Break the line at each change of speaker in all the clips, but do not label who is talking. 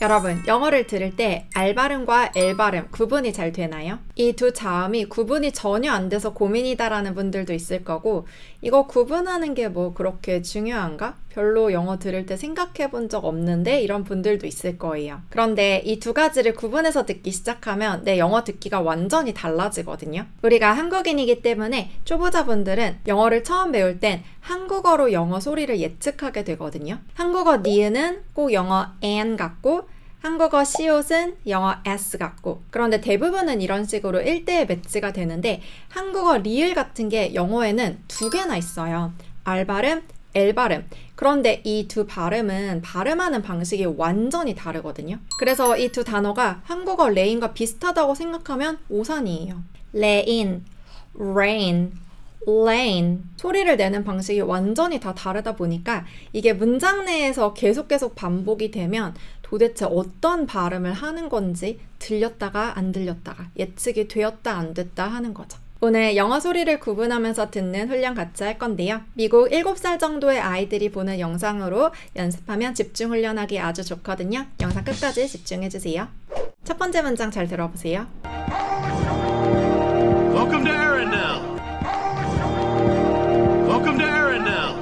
여러분, 영어를 들을 때 R 발음과 L 발음 구분이 잘 되나요? 이 두 자음이 구분이 전혀 안 돼서 고민이다라는 분들도 있을 거고, 이거 구분하는 게 뭐 그렇게 중요한가? 별로 영어 들을 때 생각해 본 적 없는데 이런 분들도 있을 거예요. 그런데 이 두 가지를 구분해서 듣기 시작하면 내 영어 듣기가 완전히 달라지거든요. 우리가 한국인이기 때문에 초보자분들은 영어를 처음 배울 땐 한국어로 영어 소리를 예측하게 되거든요. 한국어 니은은 꼭 영어 N 같고 한국어 시옷은 영어 S 같고, 그런데 대부분은 이런 식으로 1대1 매치가 되는데 한국어 리을 같은 게 영어에는 두 개나 있어요. R 발음, L 발음. 그런데 이 두 발음은 발음하는 방식이 완전히 다르거든요. 그래서 이 두 단어가 한국어 레인과 비슷하다고 생각하면 오산이에요. 레인, 레인, lane. 소리를 내는 방식이 완전히 다 다르다 보니까 이게 문장 내에서 계속 반복이 되면 도대체 어떤 발음을 하는 건지 들렸다가 안 들렸다가 예측이 되었다 안 됐다 하는 거죠. 오늘 영어 소리를 구분하면서 듣는 훈련 같이 할 건데요. 미국 7살 정도의 아이들이 보는 영상으로 연습하면 집중 훈련하기 아주 좋거든요. 영상 끝까지 집중해주세요. 첫 번째 문장 잘 들어보세요.
Welcome to Arendelle. Welcome to Arendelle.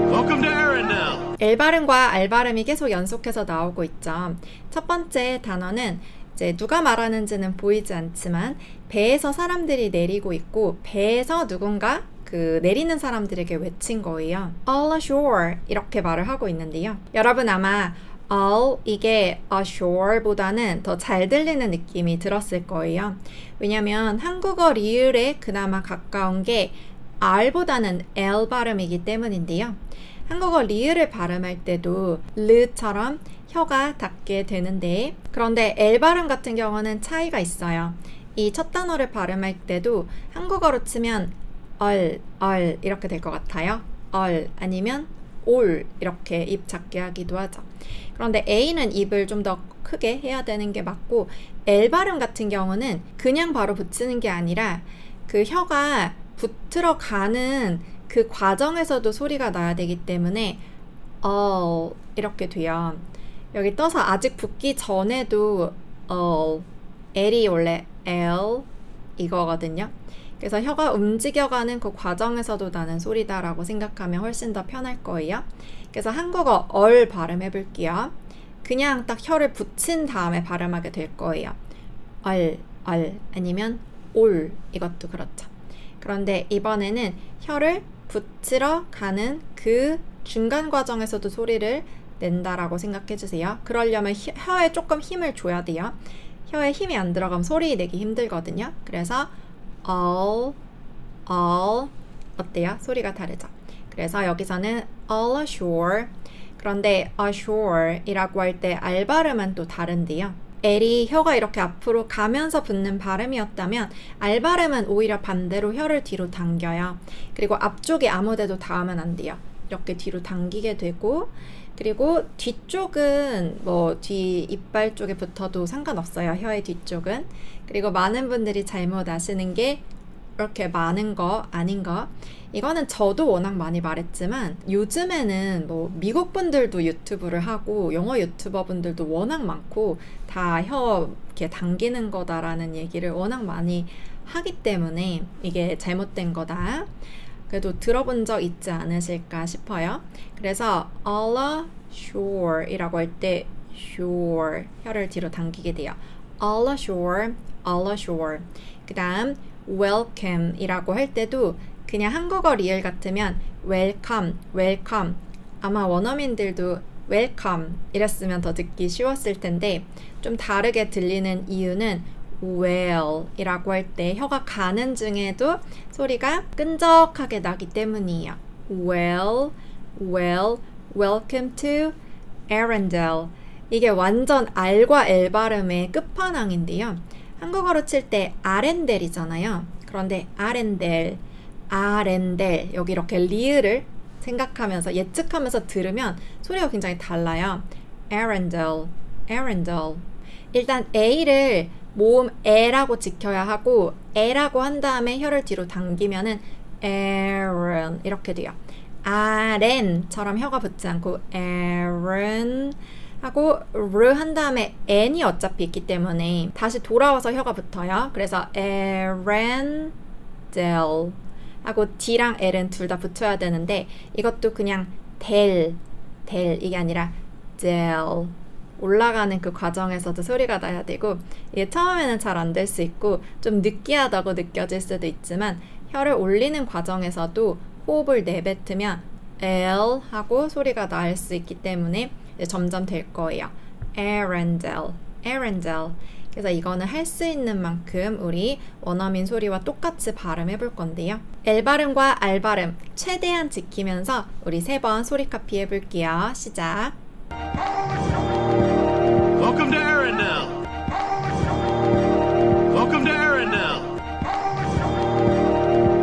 Welcome to Arendelle.
L 발음과 R 발음이 계속 연속해서 나오고 있죠. 첫 번째 단어는 이제 누가 말하는지는 보이지 않지만 배에서 사람들이 내리고 있고 배에서 누군가 그 내리는 사람들에게 외친 거예요. All ashore 이렇게 말을 하고 있는데요. 여러분 아마 all 이게 ashore보다는 더 잘 들리는 느낌이 들었을 거예요. 왜냐면 한국어 리을에 그나마 가까운 게 R보다는 L 발음이기 때문인데요. 한국어 리을을 발음할 때도 르처럼 혀가 닿게 되는데, 그런데 L 발음 같은 경우는 차이가 있어요. 이 첫 단어를 발음할 때도 한국어로 치면 얼 이렇게 될 것 같아요. 얼 아니면 올 이렇게 입 작게 하기도 하죠. 그런데 A는 입을 좀 더 크게 해야 되는 게 맞고, L 발음 같은 경우는 그냥 바로 붙이는 게 아니라 그 혀가 붙들어 가는 그 과정에서도 소리가 나야 되기 때문에 이렇게 돼요. 여기 떠서 아직 붙기 전에도 L이 원래 L 이거거든요. 그래서 혀가 움직여가는 그 과정에서도 나는 소리다라고 생각하면 훨씬 더 편할 거예요. 그래서 한국어 얼 발음해 볼게요. 그냥 딱 혀를 붙인 다음에 발음하게 될 거예요. 얼 아니면 올 이것도 그렇죠. 그런데 이번에는 혀를 붙이러 가는 그 중간 과정에서도 소리를 낸다라고 생각해 주세요. 그러려면 혀에 조금 힘을 줘야 돼요. 혀에 힘이 안 들어가면 소리 내기 힘들거든요. 그래서 all 어때요? 소리가 다르죠? 그래서 여기서는 all ashore. 그런데 ashore 이라고 할 때 R 발음은 또 다른데요. L이 혀가 이렇게 앞으로 가면서 붙는 발음이었다면 R 발음은 오히려 반대로 혀를 뒤로 당겨요. 그리고 앞쪽에 아무 데도 닿으면 안 돼요. 이렇게 뒤로 당기게 되고, 그리고 뒤쪽은 뭐 뒤 이빨 쪽에 붙어도 상관없어요. 혀의 뒤쪽은. 그리고 많은 분들이 잘못 아시는 게 이렇게 많은 거 아닌 거, 이거는 저도 워낙 많이 말했지만 요즘에는 뭐 미국 분들도 유튜브를 하고 영어 유튜버 분들도 워낙 많고 다 혀 이렇게 당기는 거다라는 얘기를 워낙 많이 하기 때문에 이게 잘못된 거다. 그래도 들어본 적 있지 않으실까 싶어요. 그래서 all ashore 이라고 할 때 shore 혀를 뒤로 당기게 돼요. all ashore, all ashore. 그 다음 welcome 이라고 할 때도 그냥 한국어 리을 같으면 welcome, welcome. 아마 원어민들도 welcome 이랬으면 더 듣기 쉬웠을 텐데 좀 다르게 들리는 이유는 well 이라고 할 때 혀가 가는 중에도 소리가 끈적하게 나기 때문이에요. well, welcome to Arendelle. 이게 완전 R과 L 발음의 끝판왕인데요. 한국어로 칠 때 아렌델이잖아요. 그런데 아렌델 여기 이렇게 리을을 생각하면서 예측하면서 들으면 소리가 굉장히 달라요. Arendelle. 일단 A를 모음 에라고 지켜야 하고 에라고 한 다음에 혀를 뒤로 당기면은 Aaron 이렇게 돼요. aren처럼 혀가 붙지 않고 aren 하고 르 한 다음에 n이 어차피 있기 때문에 다시 돌아와서 혀가 붙어요. 그래서 arendelle 하고 d랑 l은 둘 다 붙여야 되는데 이것도 그냥 델 이게 아니라 del 올라가는 그 과정에서도 소리가 나야 되고 이게 처음에는 잘 안 될 수 있고 좀 느끼하다고 느껴질 수도 있지만 혀를 올리는 과정에서도 호흡을 내뱉으면 L 하고 소리가 날 수 있기 때문에 이제 점점 될 거예요. Arendelle. 그래서 이거는 할 수 있는 만큼 우리 원어민 소리와 똑같이 발음해 볼 건데요. L 발음과 R 발음 최대한 지키면서 우리 3번 소리 카피 해볼게요. 시작.
Welcome to Arendelle. Welcome to Arendelle.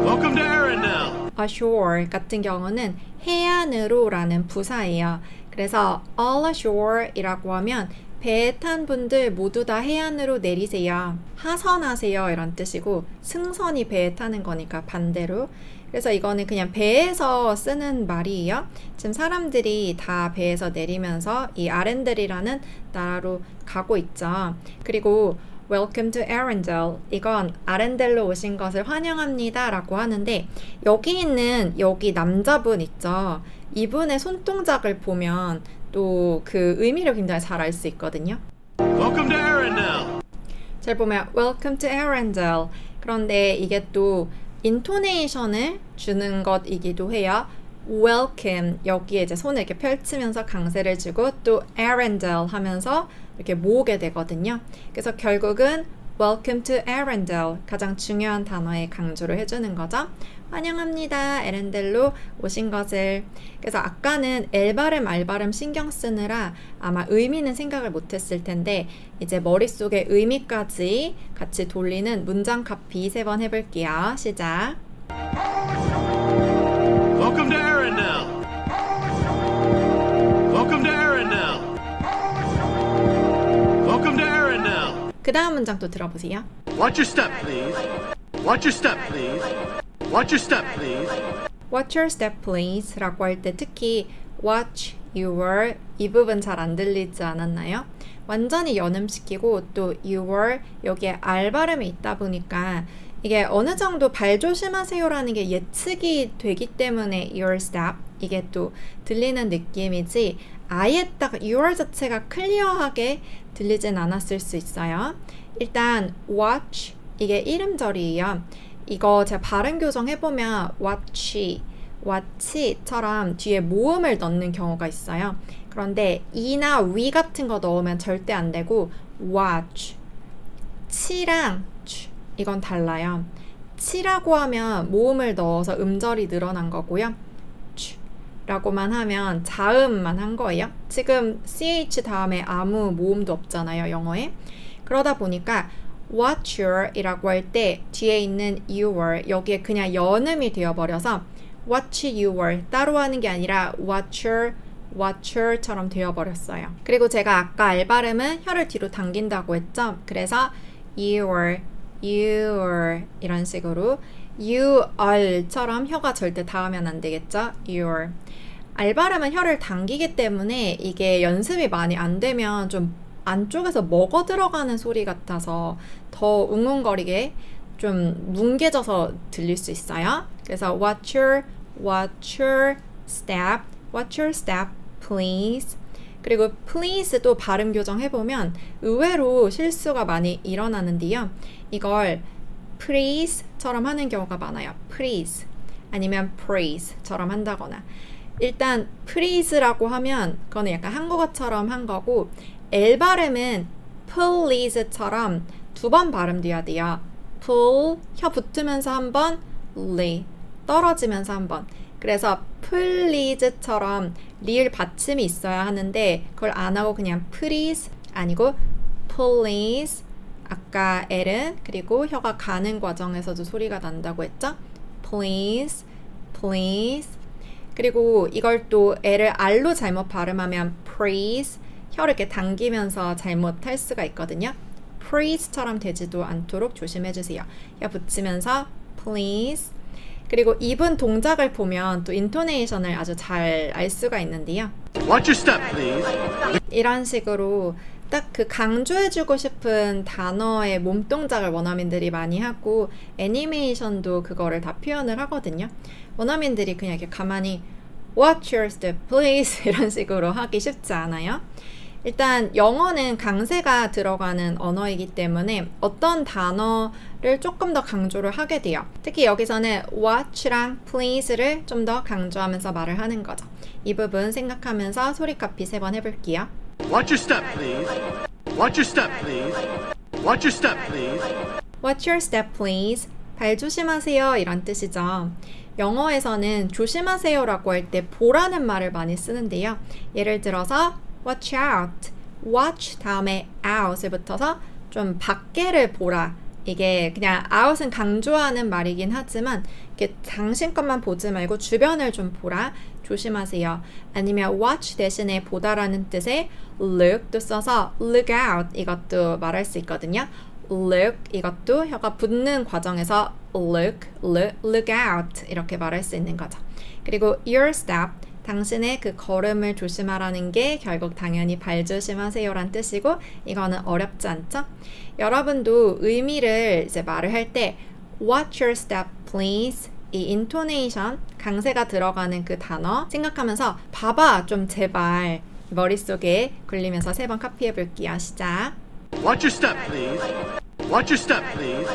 Welcome to Arendelle.
ashore 같은 경우는 해안으로 라는 부사예요. 그래서 all ashore 이라고 하면 배에 탄 분들 모두 다 해안으로 내리세요. 하선하세요 이런 뜻이고 승선이 배에 타는 거니까 반대로. 그래서 이거는 그냥 배에서 쓰는 말이에요. 지금 사람들이 다 배에서 내리면서 이 아렌델이라는 나라로 가고 있죠. 그리고 Welcome to Arendelle. 이건 아렌델로 오신 것을 환영합니다 라고 하는데 여기 있는 여기 남자분 있죠. 이분의 손동작을 보면 또 그 의미를 굉장히 잘 알 수 있거든요.
Welcome to Arendelle.
잘 보면 Welcome to Arendelle. 그런데 이게 또 인토네이션을 주는 것이기도 해요. Welcome 여기에 이제 손을 이렇게 펼치면서 강세를 주고 또 Arendelle 하면서 이렇게 모으게 되거든요. 그래서 결국은 Welcome to Arendelle 가장 중요한 단어에 강조를 해주는 거죠. 환영합니다. 에렌델로 오신 것을. 그래서 아까는 L 발음, R 발음 신경 쓰느라 아마 의미는 생각을 못했을 텐데 이제 머릿속에 의미까지 같이 돌리는 문장 카피 3번 해볼게요. 시작.
Welcome to Arendelle. Welcome to Arendelle. Welcome to Arendelle.
그 다음 문장 또 들어보세요.
Watch your step, please. Watch your step, please. Watch your step, please.
Watch your step, please 라고 할 때 특히 watch your 이 부분 잘 안 들리지 않았나요? 완전히 연음시키고 또 your 여기에 R 발음이 있다 보니까 이게 어느 정도 발 조심하세요라는 게 예측이 되기 때문에 your step 이게 또 들리는 느낌이지 아예 딱 your 자체가 클리어하게 들리진 않았을 수 있어요. 일단 watch 이게 이름절이에요. 이거 제가 발음 교정 해보면 watch처럼 뒤에 모음을 넣는 경우가 있어요. 그런데 이나 위 같은 거 넣으면 절대 안 되고 watch 치랑 이건 달라요. 치라고 하면 모음을 넣어서 음절이 늘어난 거고요. 라고만 하면 자음만 한 거예요. 지금 ch 다음에 아무 모음도 없잖아요, 영어에. 그러다 보니까 watch your 이라고 할 때 뒤에 있는 your 여기에 그냥 연음이 되어버려서 watch your 따로 하는 게 아니라 watcher처럼 되어버렸어요. 그리고 제가 아까 R 발음은 혀를 뒤로 당긴다고 했죠. 그래서 your 이런 식으로 you처럼 혀가 절대 닿으면 안 되겠죠. your R 발음은 혀를 당기기 때문에 이게 연습이 많이 안 되면 좀 안쪽에서 먹어 들어가는 소리 같아서 더 웅웅거리게 좀 뭉개져서 들릴 수 있어요. 그래서 watch your step please. 그리고 please도 발음 교정해보면 의외로 실수가 많이 일어나는데요. 이걸 please처럼 하는 경우가 많아요. please 아니면 praise처럼 한다거나. 일단 please라고 하면 그거는 약간 한국어처럼 한 거고 L 발음은 please처럼 2번 발음돼야 돼요. pull 혀 붙으면서 한 번, li 떨어지면서 한 번. 그래서 please처럼 리을 받침이 있어야 하는데 그걸 안 하고 그냥 please 아니고 please. 아까 L은 그리고 혀가 가는 과정에서도 소리가 난다고 했죠. please. 그리고 이걸 또 L을 R로 잘못 발음하면 praise 혀를 이렇게 당기면서 잘못할 수가 있거든요. praise처럼 되지도 않도록 조심해주세요. 혀 붙이면서 please. 그리고 입은 동작을 보면 또 인토네이션을 아주 잘 알 수가 있는데요.
Watch your step, please.
이런 식으로 딱 그 강조해주고 싶은 단어의 몸동작을 원어민들이 많이 하고 애니메이션도 그거를 다 표현을 하거든요. 원어민들이 그냥 이렇게 가만히 Watch your step, please 이런 식으로 하기 쉽지 않아요. 일단 영어는 강세가 들어가는 언어이기 때문에 어떤 단어를 조금 더 강조를 하게 돼요. 특히 여기서는 watch랑 please를 좀 더 강조하면서 말을 하는 거죠. 이 부분 생각하면서 소리 카피 3번 해볼게요.
Watch your step, please. Watch your step, please. Watch your step, please.
Watch your step, please. 발 조심하세요 이런 뜻이죠. 영어에서는 조심하세요라고 할 때 보라는 말을 많이 쓰는데요. 예를 들어서 watch out, watch 다음에 out을 붙어서 좀 밖에를 보라. 이게 그냥 out은 강조하는 말이긴 하지만 이렇게 당신 것만 보지 말고 주변을 좀 보라. 조심하세요. 아니면 watch 대신에 보다라는 뜻의 look도 써서 look out 이것도 말할 수 있거든요. look 이것도 혀가 붙는 과정에서 look out 이렇게 말할 수 있는 거죠. 그리고 your step 당신의 그 걸음을 조심하라는 게 결국 당연히 발 조심하세요란 뜻이고 이거는 어렵지 않죠? 여러분도 의미를 이제 말을 할 때 watch your step please 이 intonation 강세가 들어가는 그 단어 생각하면서 봐봐 좀 제발 머릿속에 굴리면서 3번 카피해 볼게요. 시작.
Watch your step, please. Watch your step, please.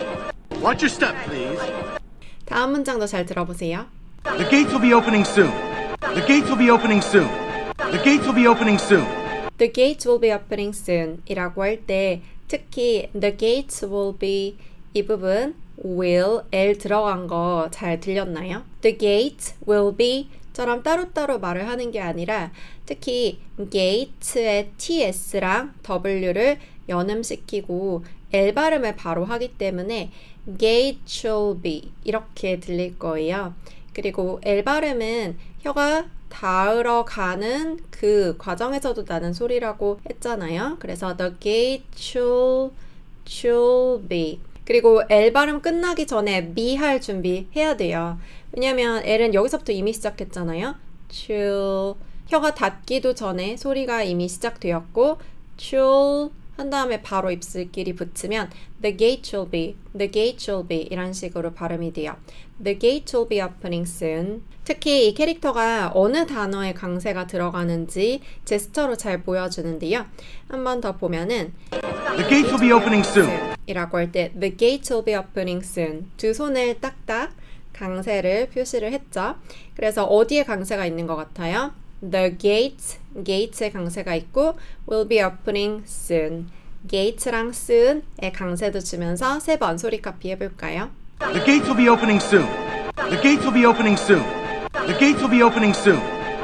Watch your step, please.
다음 문장도 잘 들어보세요.
The gates will be opening soon. The gates will be opening soon. The gates will be opening soon.
The gates will be opening soon 이라고 할 때 특히 the gates will be 이 부분 will, L 들어간 거 잘 들렸나요? The gates will be 처럼 따로따로 말을 하는 게 아니라 특히 gates의 ts랑 w를 연음시키고 L 발음을 바로 하기 때문에 gate shall be 이렇게 들릴 거예요. 그리고 L 발음은 혀가 닿으러 가는 그 과정에서도 나는 소리라고 했잖아요. 그래서 the gate shall be 그리고 L 발음 끝나기 전에 B 할 준비 해야 돼요. 왜냐면 L은 여기서부터 이미 시작했잖아요. 혀가 닿기도 전에 소리가 이미 시작되었고 한 다음에 바로 입술끼리 붙이면 the gate shall be 이런 식으로 발음이 돼요. The gate shall be opening soon. 특히 이 캐릭터가 어느 단어에 강세가 들어가는지 제스처로 잘 보여주는데요. 한 번 더 보면은
The gates will be opening soon.
이라고 할 때 The gate will be opening soon. 두 손을 딱딱 강세를 표시를 했죠. 그래서 어디에 강세가 있는 것 같아요? The gates의 강세가 있고 will be opening soon. gates랑 soon의 강세도 주면서 3번 소리 카피 해볼까요?
The gates will be opening soon. The gates will be opening soon. The gates will be opening soon.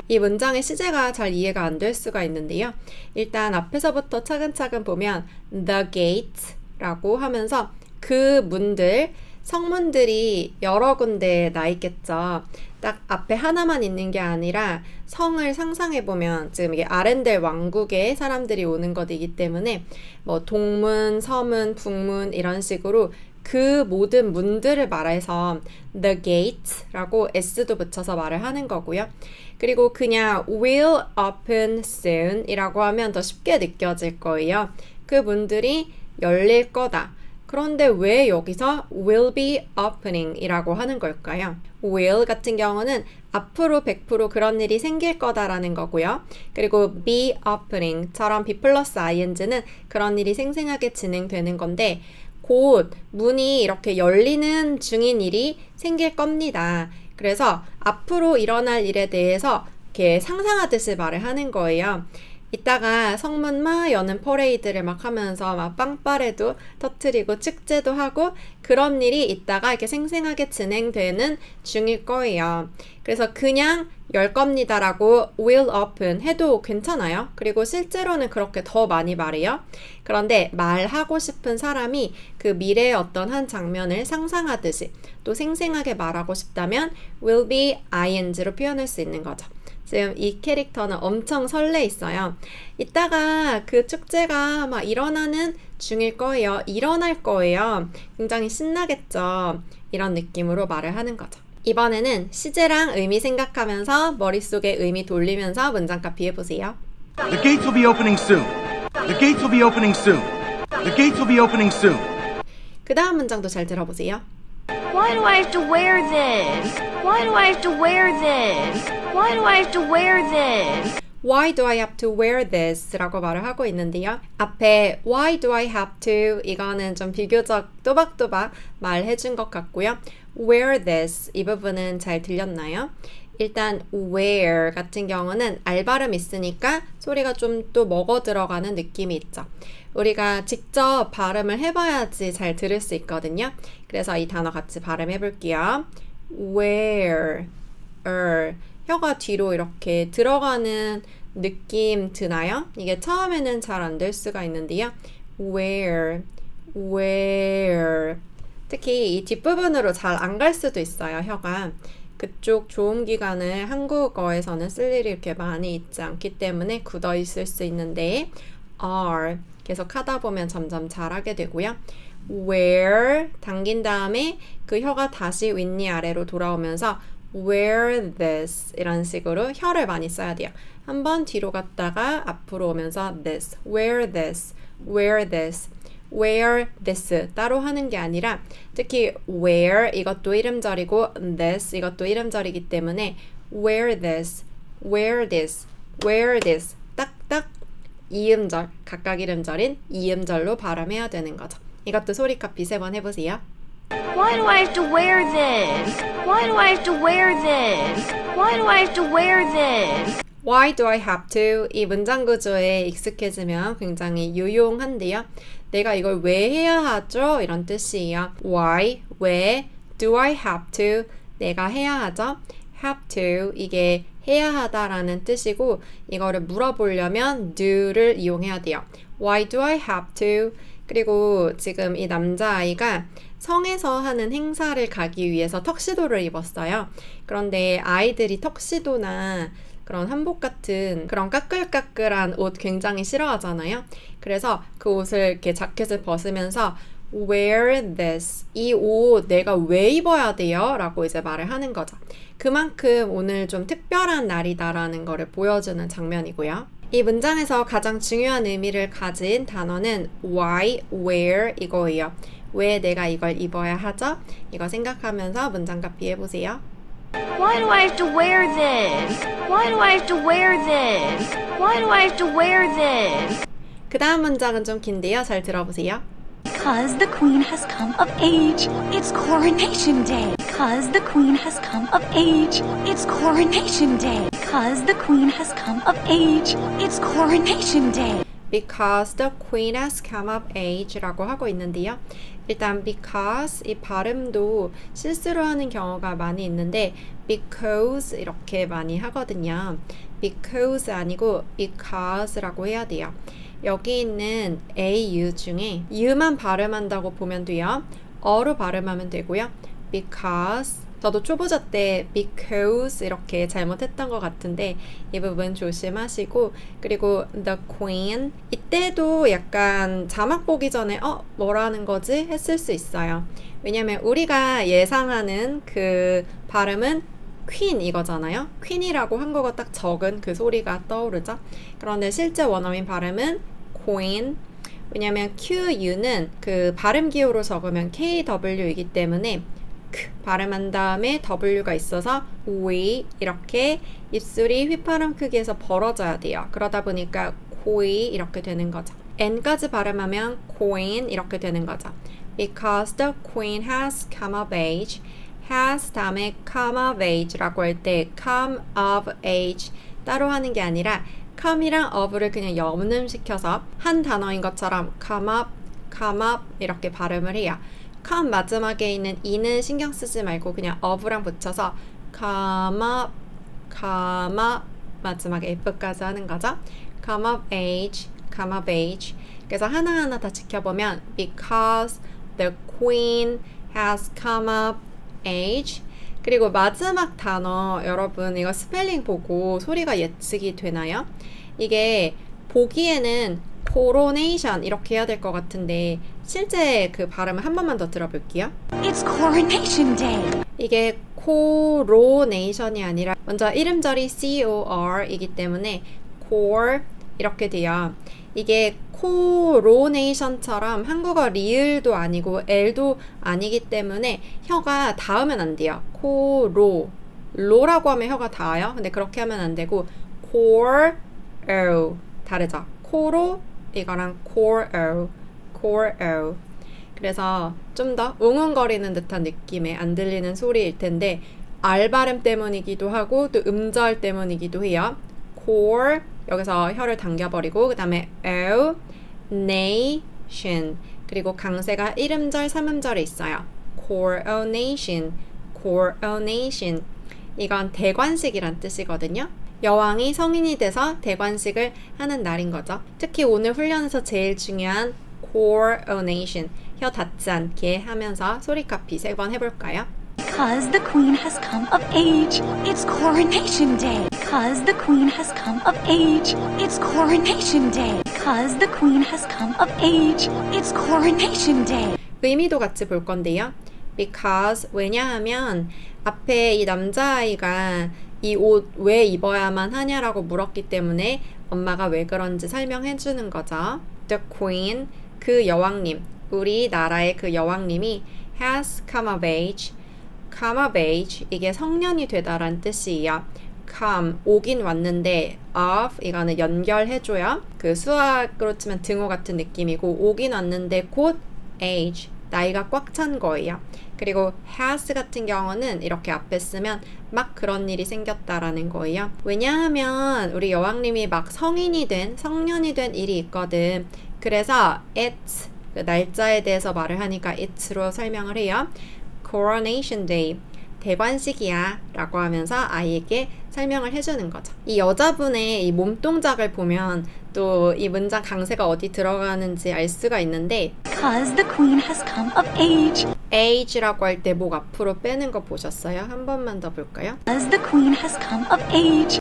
이 문장의 시제가 잘 이해가 안 될 수가 있는데요. 일단 앞에서부터 차근차근 보면 the gates라고 하면서 그 문들, 성문들이 여러 군데 나 있겠죠. 딱 앞에 하나만 있는 게 아니라 성을 상상해보면 지금 이게 아렌델 왕국에 사람들이 오는 것이기 때문에 뭐 동문, 서문, 북문 이런 식으로 그 모든 문들을 말해서 the gates라고 s도 붙여서 말을 하는 거고요. 그리고 그냥 will open soon 이라고 하면 더 쉽게 느껴질 거예요. 그 문들이 열릴 거다. 그런데 왜 여기서 will be opening 이라고 하는 걸까요? will 같은 경우는 앞으로 100% 그런 일이 생길 거다라는 거고요. 그리고 be opening처럼 be 플러스 ing는 그런 일이 생생하게 진행되는 건데 곧 문이 이렇게 열리는 중인 일이 생길 겁니다. 그래서 앞으로 일어날 일에 대해서 이렇게 상상하듯이 말을 하는 거예요. 이따가 성문 막 여는 퍼레이드를 막 하면서 막 빵빠레도 터트리고 축제도 하고 그런 일이 이따가 이렇게 생생하게 진행되는 중일 거예요. 그래서 그냥 열 겁니다라고 will open 해도 괜찮아요. 그리고 실제로는 그렇게 더 많이 말해요. 그런데 말하고 싶은 사람이 그 미래의 어떤 한 장면을 상상하듯이 또 생생하게 말하고 싶다면 will be ing로 표현할 수 있는 거죠. 지금 이 캐릭터는 엄청 설레 있어요. 이따가 그 축제가 막 일어나는 중일 거예요. 일어날 거예요. 굉장히 신나겠죠. 이런 느낌으로 말을 하는 거죠. 이번에는 시제랑 의미 생각하면서 머릿속에 의미 돌리면서 문장 카피해보세요.
The gates will be opening soon. The gates will be opening soon. The gates will be opening soon.
그 다음 문장도 잘 들어보세요.
Why do I have to wear this? Why do I have to wear this? Why do I have to wear this?
Why do I have to wear this? 라고 말을 하고 있는데요. 앞에 Why do I have to? 이거는 좀 비교적 또박또박 말해준 것 같고요. Wear this 이 부분은 잘 들렸나요? 일단 wear 같은 경우는 알 발음 있으니까 소리가 좀 또 먹어 들어가는 느낌이 있죠. 우리가 직접 발음을 해봐야지 잘 들을 수 있거든요. 그래서 이 단어 같이 발음해 볼게요. wear, 혀가 뒤로 이렇게 들어가는 느낌 드나요? 이게 처음에는 잘 안 될 수가 있는데요. wear. 특히 이 뒷부분으로 잘 안 갈 수도 있어요, 혀가. 그쪽 조음기관을 한국어에서는 쓸 일이 이렇게 많이 있지 않기 때문에 굳어 있을 수 있는데 are 계속 하다 보면 점점 잘하게 되고요. wear 당긴 다음에 그 혀가 다시 윗니 아래로 돌아오면서 wear this 이런 식으로 혀를 많이 써야 돼요. 한번 뒤로 갔다가 앞으로 오면서 this, wear this, wear this, wear this 따로 하는 게 아니라 특히 wear 이것도 이름절이고 this 이것도 이름절이기 때문에 wear this, wear this, wear this 딱딱 이음절, 각각 이름절인 이음절로 발음해야 되는 거죠. 이것도 소리 카피 3번 해보세요.
Why do I have to wear this? Why do I have to wear this? Why do I have to wear this?
Why do I have to? 이 문장 구조에 익숙해지면 굉장히 유용한데요. 내가 이걸 왜 해야 하죠? 이런 뜻이에요. Why? 왜? Do I have to? 내가 해야 하죠? Have to. 이게 해야 하다라는 뜻이고 이거를 물어보려면 do를 이용해야 돼요. Why do I have to? 그리고 지금 이 남자아이가 성에서 하는 행사를 가기 위해서 턱시도를 입었어요. 그런데 아이들이 턱시도나 그런 한복 같은 그런 까끌까끌한 옷 굉장히 싫어하잖아요. 그래서 그 옷을 이렇게 자켓을 벗으면서 wear this. 이 옷 내가 왜 입어야 돼요? 라고 이제 말을 하는 거죠. 그만큼 오늘 좀 특별한 날이다라는 거를 보여주는 장면이고요. 이 문장에서 가장 중요한 의미를 가진 단어는 why, where 이거예요. 왜 내가 이걸 입어야 하죠? 이거 생각하면서 문장 카피해 보세요.
Why do I have to wear this? Why do I have to wear this? Why do I have to wear this?
그 다음 문장은 좀 긴데요. 잘 들어보세요.
Because the queen has come of age. It's coronation day. Because the queen has come of age. It's coronation day. Because the queen has come of age. It's coronation day.
Because the queen has come of age라고 하고 있는데요. 일단 because 이 발음도 실수로 하는 경우가 많이 있는데 because 이렇게 많이 하거든요. because 아니고 because라고 해야 돼요. 여기 있는 A, U 중에 U만 발음한다고 보면 돼요. 어로 발음하면 되고요. because 저도 초보자 때 because 이렇게 잘못했던 것 같은데 이 부분 조심하시고 그리고 the queen 이때도 약간 자막 보기 전에 뭐라는 거지? 했을 수 있어요. 왜냐면 우리가 예상하는 그 발음은 queen 이거잖아요. queen이라고 한국어 딱 적은 그 소리가 떠오르죠. 그런데 실제 원어민 발음은 queen 왜냐면 QU는 그 발음 기호로 적으면 KW이기 때문에 발음한 다음에 W가 있어서 we 이렇게 입술이 휘파람 크기에서 벌어져야 돼요. 그러다 보니까 queen 이렇게 되는 거죠. N까지 발음하면 queen 이렇게 되는 거죠. Because the queen has come of age. has 다음에 come of age라고 할 때 come of age 따로 하는 게 아니라 come이랑 of를 그냥 염음시켜서 한 단어인 것처럼 come up 이렇게 발음을 해요. come 마지막에 있는 e는 신경 쓰지 말고 그냥 of랑 붙여서 come up 마지막에 f까지 하는 거죠. come of age 그래서 하나하나 다 지켜보면 because the queen has come of age 그리고 마지막 단어 여러분 이거 스펠링 보고 소리가 예측이 되나요? 이게 보기에는 coronation 이렇게 해야 될 것 같은데 실제 그 발음을 한 번만 더 들어볼게요.
It's coronation day.
이게 coronation이 아니라 먼저 이름절이 COR이기 때문에 core 이렇게 돼요. 이게 coronation처럼 한국어 리을도 아니고 L도 아니기 때문에 혀가 닿으면 안 돼요. 로라고 하면 혀가 닿아요. 근데 그렇게 하면 안 되고 core 다르죠. 코로 이거랑 core 그래서 좀 더 웅웅거리는 듯한 느낌의 안 들리는 소리일 텐데 R 발음 때문이기도 하고 또 음절 때문이기도 해요. core 여기서 혀를 당겨버리고 그 다음에 nation 그리고 강세가 1음절 3음절에 있어요. coronation 이건 대관식이란 뜻이거든요. 여왕이 성인이 돼서 대관식을 하는 날인 거죠. 특히 오늘 훈련에서 제일 중요한 coronation 혀 닿지 않게 하면서 소리 카피 3번 해볼까요?
Because the queen has come of age, it's coronation day. Because the queen has come of age, it's coronation day. Because the queen has come of age, it's coronation day.
의미도 같이 볼 건데요. Because 왜냐하면 앞에 이 남자아이가 이 옷 왜 입어야만 하냐라고 물었기 때문에 엄마가 왜 그런지 설명해 주는 거죠. The queen, 그 여왕님, 우리나라의 그 여왕님이 has come of age 이게 성년이 되다란 뜻이에요. come 오긴 왔는데 of 이거는 연결해줘요. 그 수학으로 치면 등호 같은 느낌이고 오긴 왔는데 곧 age 나이가 꽉 찬 거예요. 그리고 has 같은 경우는 이렇게 앞에 쓰면 막 그런 일이 생겼다라는 거예요. 왜냐하면 우리 여왕님이 막 성년이 된 일이 있거든. 그래서 it's 그 날짜에 대해서 말을 하니까 it'로 설명을 해요. coronation day 대관식이야 라고 하면서 아이에게 설명을 해주는 거죠. 이 여자분의 이 몸동작을 보면 또 이 문장 강세가 어디 들어가는지 알 수가 있는데
Because the queen has come of age.
age라고 할 때 목 앞으로 빼는 거 보셨어요? 한 번만 더 볼까요?
Because the queen has come of age.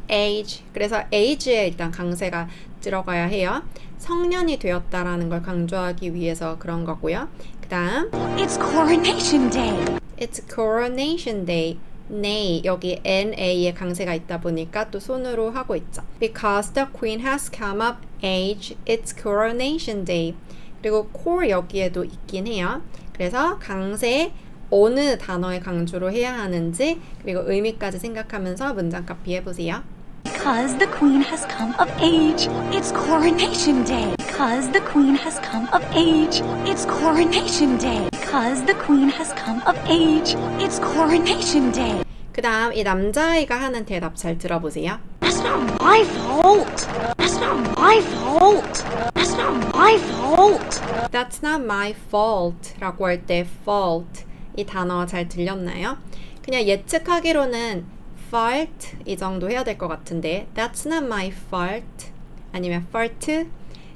age 그래서 age에 일단 강세가 들어가야 해요. 성년이 되었다라는 걸 강조하기 위해서 그런 거고요. 그 다음
It's coronation day.
It's coronation day. nay 여기 na에 강세가 있다 보니까 또 손으로 하고 있죠. Because the queen has come of age, it's coronation day. 그리고 core 여기에도 있긴 해요. 그래서 강세 어느 단어에 강조로 해야 하는지 그리고 의미까지 생각하면서 문장 카피 해보세요.
Because the queen has come of age, it's coronation day. Because the queen has come of age, it's coronation day. Because the queen has come of age, it's coronation day.
그 다음 이 남자아이가 하는 대답 잘 들어보세요.
That's not my fault. That's not my fault. That's not my fault.
That's not my fault 라고 할 때 fault 이 단어 잘 들렸나요? 그냥 예측하기로는 fault 이 정도 해야 될 것 같은데 That's not my fault 아니면 fault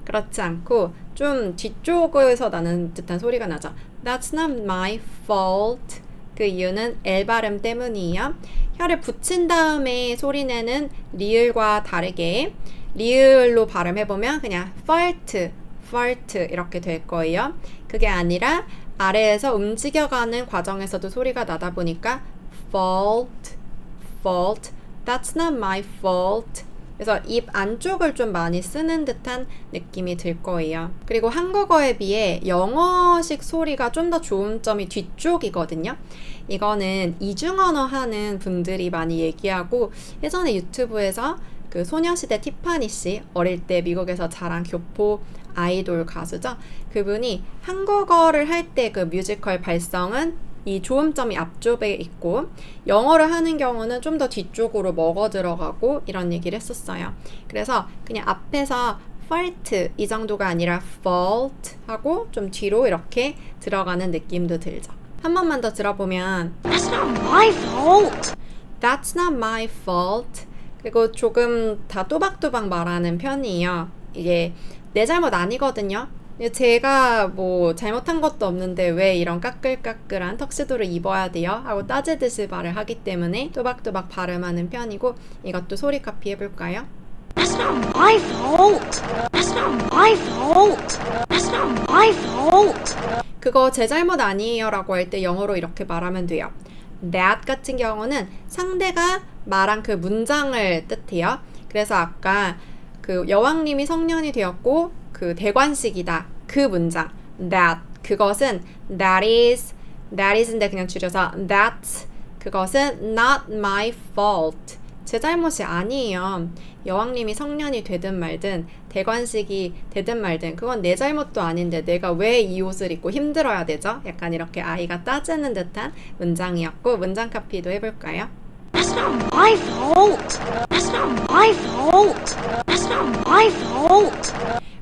그렇지 않고 좀 뒤쪽에서 나는 듯한 소리가 나죠. That's not my fault 그 이유는 L 발음 때문이에요. 혀를 붙인 다음에 소리내는 리을과 다르게 리을로 발음해보면 그냥 fault 이렇게 될 거예요. 그게 아니라 아래에서 움직여가는 과정에서도 소리가 나다 보니까 fault That's not my fault 그래서 입 안쪽을 좀 많이 쓰는 듯한 느낌이 들 거예요. 그리고 한국어에 비해 영어식 소리가 좀 더 좋은 점이 뒤쪽이거든요. 이거는 이중언어 하는 분들이 많이 얘기하고 예전에 유튜브에서 그 소녀시대 티파니 씨 어릴 때 미국에서 자란 교포 아이돌 가수죠. 그분이 한국어를 할 때 그 뮤지컬 발성은 이 조음점이 앞쪽에 있고 영어를 하는 경우는 좀 더 뒤쪽으로 먹어 들어가고 이런 얘기를 했었어요. 그래서 그냥 앞에서 fault 이 정도가 아니라 fault 하고 좀 뒤로 이렇게 들어가는 느낌도 들죠. 한 번만 더 들어보면
That's not my fault.
That's not my fault 그리고 조금 다 또박또박 말하는 편이에요. 이게 내 잘못 아니거든요. 제가 뭐 잘못한 것도 없는데 왜 이런 까끌까끌한 턱시도를 입어야 돼요? 하고 따지듯이 말을 하기 때문에 또박또박 발음하는 편이고 이것도 소리 카피 해볼까요?
That's not my fault. That's not my fault. That's not my fault.
그거 제 잘못 아니에요 라고 할 때 영어로 이렇게 말하면 돼요. that 같은 경우는 상대가 말한 그 문장을 뜻해요. 그래서 아까 그 여왕님이 성년이 되었고 그 대관식이다. 그 문장 that 그것은 that is인데 그냥 줄여서 that's 그것은 not my fault 제 잘못이 아니에요. 여왕님이 성년이 되든 말든 대관식이 되든 말든 그건 내 잘못도 아닌데 내가 왜 이 옷을 입고 힘들어야 되죠? 약간 이렇게 아이가 따지는 듯한 문장이었고 문장 카피도 해볼까요?
That's not my fault. That's not my fault. That's not my fault.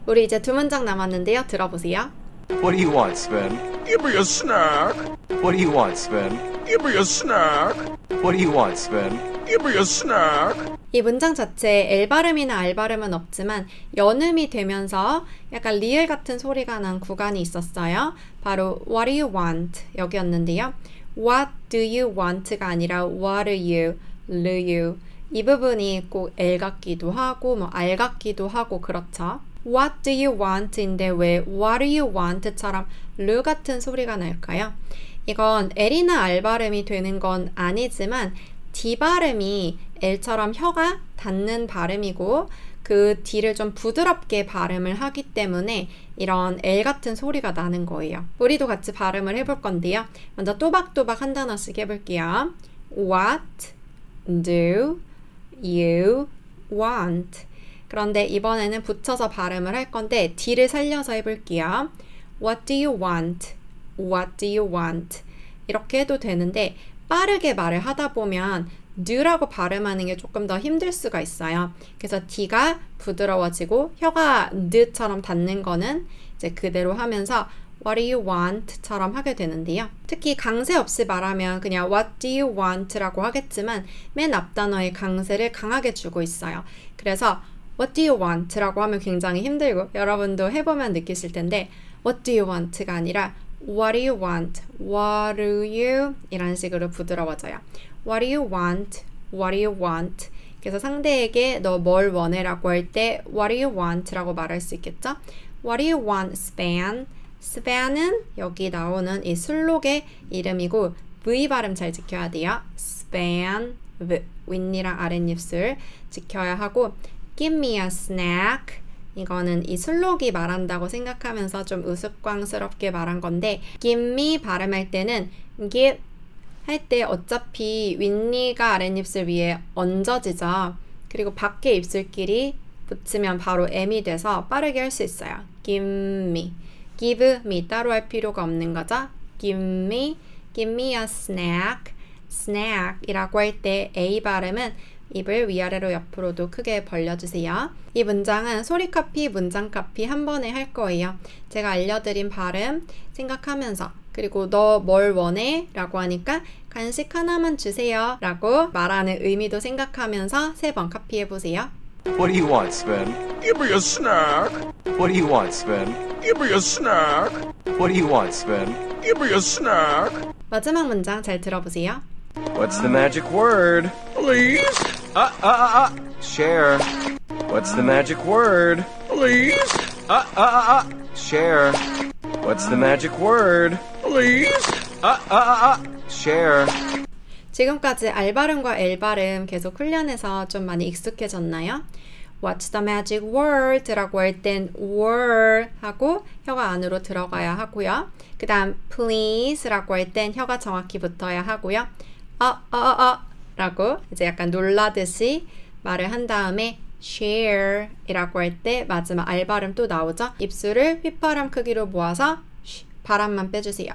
우리 이제 두 문장 남았는데요. 들어보세요.
What do you want, Sven?
Give me a snack.
What do you want, Sven?
Give me a snack.
What do you want, Sven?
Give me a snack.
이 문장 자체에 L 발음이나 R 발음은 없지만 연음이 되면서 약간 리을 같은 소리가 난 구간이 있었어요. 바로 What do you want? 여기였는데요. What do you want가 아니라 What are you? 이 부분이 꼭 L 같기도 하고 뭐 R 같기도 하고 그렇죠. What do you want인데 왜 What do you want처럼 르 같은 소리가 날까요? 이건 L이나 R 발음이 되는 건 아니지만 D 발음이 L처럼 혀가 닿는 발음이고 그 D를 좀 부드럽게 발음을 하기 때문에 이런 L 같은 소리가 나는 거예요. 우리도 같이 발음을 해볼 건데요. 먼저 또박또박 한 단어씩 해볼게요. What do you want? 그런데 이번에는 붙여서 발음을 할 건데 D를 살려서 해볼게요. What do you want? What do you want? 이렇게 해도 되는데 빠르게 말을 하다 보면 do라고 발음하는 게 조금 더 힘들 수가 있어요. 그래서 D가 부드러워지고 혀가 드처럼 닿는 거는 이제 그대로 하면서 What do you want?처럼 하게 되는데요. 특히 강세 없이 말하면 그냥 What do you want?라고 하겠지만 맨 앞 단어에 강세를 강하게 주고 있어요. 그래서 What do you want?라고 하면 굉장히 힘들고 여러분도 해보면 느끼실 텐데 What do you want?가 아니라 What do you want? What do you? 이런 식으로 부드러워져요. What do you want? What do you want? 그래서 상대에게 너 뭘 원해라고 할 때 What do you want? 라고 말할 수 있겠죠? What do you want, Sven? Sven은 여기 나오는 이 술록의 이름이고 V 발음 잘 지켜야 돼요. Sven, 윗니랑 아랫입술 지켜야 하고 Give me a snack. 이거는 이 술록이 말한다고 생각하면서 좀 우스꽝스럽게 말한 건데 give me 발음할 때는 give 할 때 어차피 윗니가 아랫입술 위에 얹어지죠. 그리고 밖에 입술끼리 붙이면 바로 M이 돼서 빠르게 할 수 있어요. give me, give me 따로 할 필요가 없는 거죠. give me a snack. snack이라고 할 때 A 발음은 입을 위아래로 옆으로도 크게 벌려주세요. 이 문장은 소리 카피, 문장 카피 한 번에 할 거예요. 제가 알려드린 발음 생각하면서 그리고 너 뭘 원해? 라고 하니까 간식 하나만 주세요 라고 말하는 의미도 생각하면서 3번 카피해보세요.
What do you want, Sven?
Give me a snack.
What do you want, Sven?
Give me a snack.
What do you want, Sven?
Give me a snack.
마지막 문장 잘 들어보세요.
What's the magic word?
Please.
Share. What's the magic word?
Please.
Share. What's the magic word?
Please.
Share.
지금까지 R 발음과 L 발음 계속 훈련해서 좀 많이 익숙해졌나요? What's the magic word? 라고 할 땐 word 하고 혀가 안으로 들어가야 하고요. 그 다음 please 라고 할 땐 혀가 정확히 붙어야 하고요. 라고 이제 약간 놀라듯이 말을 한 다음에 share 이라고 할 때 마지막 R 발음 또 나오죠. 입술을 휘파람 크기로 모아서 바람만 빼주세요.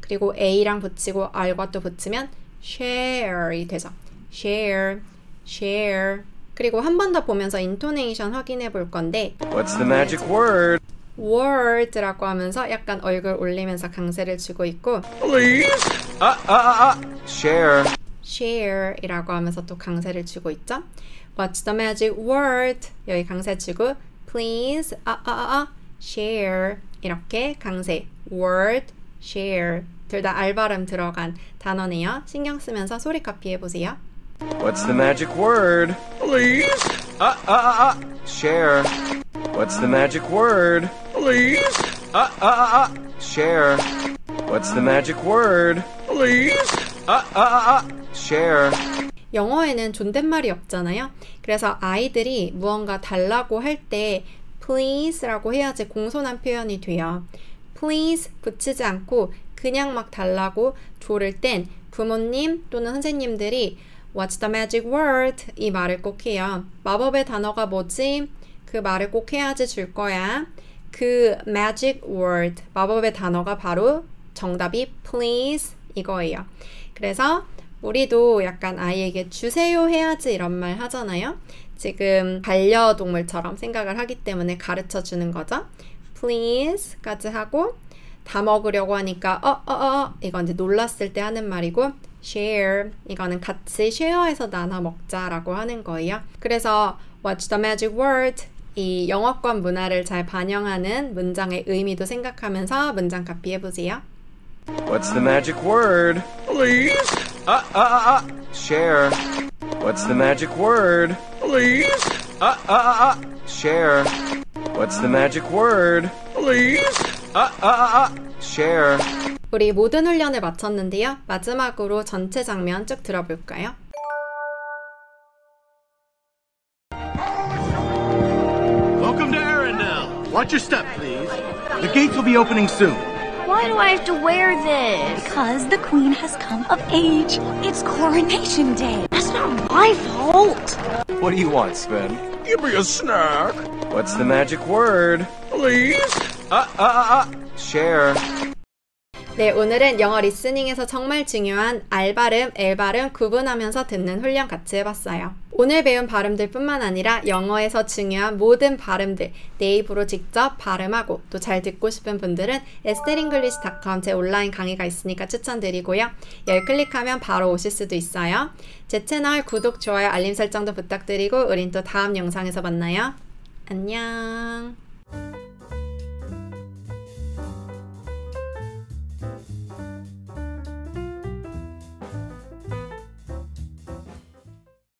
그리고 A랑 붙이고 R과 또 붙이면 share이 되죠. share. 그리고 한 번 더 보면서 인토네이션 확인해 볼 건데
What's the magic word?
word라고 하면서 약간 얼굴 올리면서 강세를 주고 있고
Please.
Share.
share이라고 하면서 또 강세를 주고 있죠. What's the magic word? 여기 강세 주고 please share 이렇게 강세 word share 둘 다 R 발음 들어간 단어네요. 신경 쓰면서 소리 카피해 보세요.
What's the magic word?
Please.
Share. What's the magic word?
Please.
Share. What's the magic word?
Please. Share.
영어에는 존댓말이 없잖아요. 그래서 아이들이 무언가 달라고 할 때 please라고 해야지 공손한 표현이 돼요. please 붙이지 않고 그냥 막 달라고 조를 땐 부모님 또는 선생님들이 What's the magic word? 이 말을 꼭 해요. 마법의 단어가 뭐지? 그 말을 꼭 해야지 줄 거야. 그 magic word, 마법의 단어가 바로 정답이 please 이거예요. 그래서 우리도 약간 아이에게 주세요 해야지 이런 말 하잖아요. 지금 반려동물처럼 생각을 하기 때문에 가르쳐 주는 거죠. please까지 하고 다 먹으려고 하니까 이건 이제 놀랐을 때 하는 말이고 share 이거는 같이 쉐어해서 나눠 먹자라고 하는 거예요. 그래서 What's the magic word? 이 영어권 문화를 잘 반영하는 문장의 의미도 생각하면서 문장 카피해보세요.
What's the magic word? Please. Share. What's the magic word? Please. Share. What's the magic word? Please. Share.
우리 모든 훈련을 마쳤는데요. 마지막으로 전체 장면 쭉 들어볼까요?
Welcome to Arendelle. Watch your step, please. The gates will be opening soon.
Why do I have to wear this?
Because the queen has come of age. It's coronation day.
That's not my fault.
What do you want, Sven?
Give me a snack.
What's the magic word?
Please.
Share.
네, 오늘은 영어 리스닝에서 정말 중요한 알 발음, 엘 발음 구분하면서 듣는 훈련 같이 해봤어요. 오늘 배운 발음들 뿐만 아니라 영어에서 중요한 모든 발음들 내 입으로 직접 발음하고 또 잘 듣고 싶은 분들은 esteringlish.com 제 온라인 강의가 있으니까 추천드리고요. 열 클릭하면 바로 오실 수도 있어요. 제 채널 구독, 좋아요, 알림 설정도 부탁드리고 우린 또 다음 영상에서 만나요. 안녕.